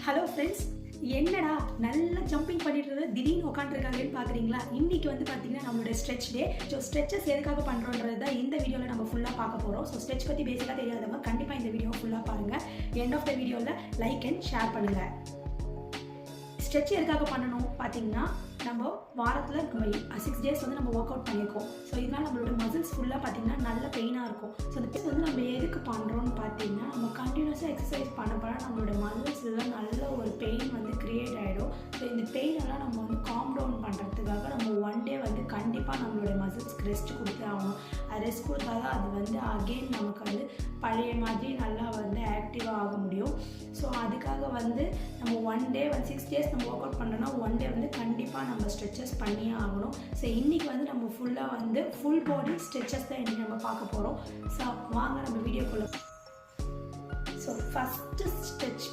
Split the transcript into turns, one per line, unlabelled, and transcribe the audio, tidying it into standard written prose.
Hello friends, என்னடா நல்லா jumping பண்ணிட்டு திடீர்னு உட்காந்துருக்காங்கன்னு பார்க்குறீங்களா? இன்னைக்கு வந்து பார்த்தீங்கன்னா நம்மளோட ஸ்ட்ரெச் டே. ஸோ ஸ்ட்ரெச்சஸ் எதுக்காக பண்ணுறோன்றது தான் இந்த வீடியோவில் நம்ம ஃபுல்லாக பார்க்க போகிறோம். ஸோ ஸ்ட்ரெச் பற்றி பேசிக்காக தெரியாதவங்க கண்டிப்பாக இந்த வீடியோ ஃபுல்லாக பாருங்கள். எண்ட் ஆஃப் த வீடியோவில் லைக் அண்ட் ஷேர் பண்ணுங்கள். ஸ்ட்ரெச் எதுக்காக பண்ணணும் பார்த்தீங்கன்னா, நம்ம வாரத்தில் 6 days வந்து நம்ம ஒர்க் அவுட் பண்ணியிருக்கோம். ஸோ இதனால் நம்மளோட மசில்ஸ் ஃபுல்லாக பார்த்தீங்கன்னா நல்ல பெயினாக இருக்கும். ஸோ அந்த பெயின் வந்து நம்ம எதுக்கு பண்ணுறோன்னு பார்த்தீங்கன்னா, நம்ம கண்டினியூஸாக எக்ஸசைஸ் பண்ண நம்மளோட மசில்ஸ்லாம் நல்ல ஒரு பெயின் வந்து க்ரியேட் ஆகிடும். ஸோ இந்த பெயினெல்லாம் நம்ம வந்து காம் டவுன் பண்ணுறதுக்காக நம்ம ஒன் டே வந்து கண்டிப்பாக நம்மளோட மசில்ஸ்க்கு ரெஸ்ட் கொடுத்தே ஆகணும். அது ரெஸ்ட் கொடுத்தா தான் அது வந்து அகெயின் நமக்கு வந்து பழைய மாதிரி நல்லா வந்து ஆக்டிவாக ஆக முடியும். ஸோ அதுக்காக வந்து நம்ம ஒன் டே வந்து 6 days நம்ம ஒர்க் அவுட் பண்ணோன்னா ஒன் டே வந்து கண்டிப்பாக நம்ம ஸ்ட்ரெச்சஸ் பண்ணியே ஆகணும். ஸோ இன்றைக்கி வந்து நம்ம ஃபுல்லாக வந்து ஃபுல் பாடி ஸ்ட்ரெச்சஸ் தான் இன்றைக்கி நம்ம பார்க்க போகிறோம். ஸோ வாங்க நம்ம வீடியோக்குள்ளே. So first stretch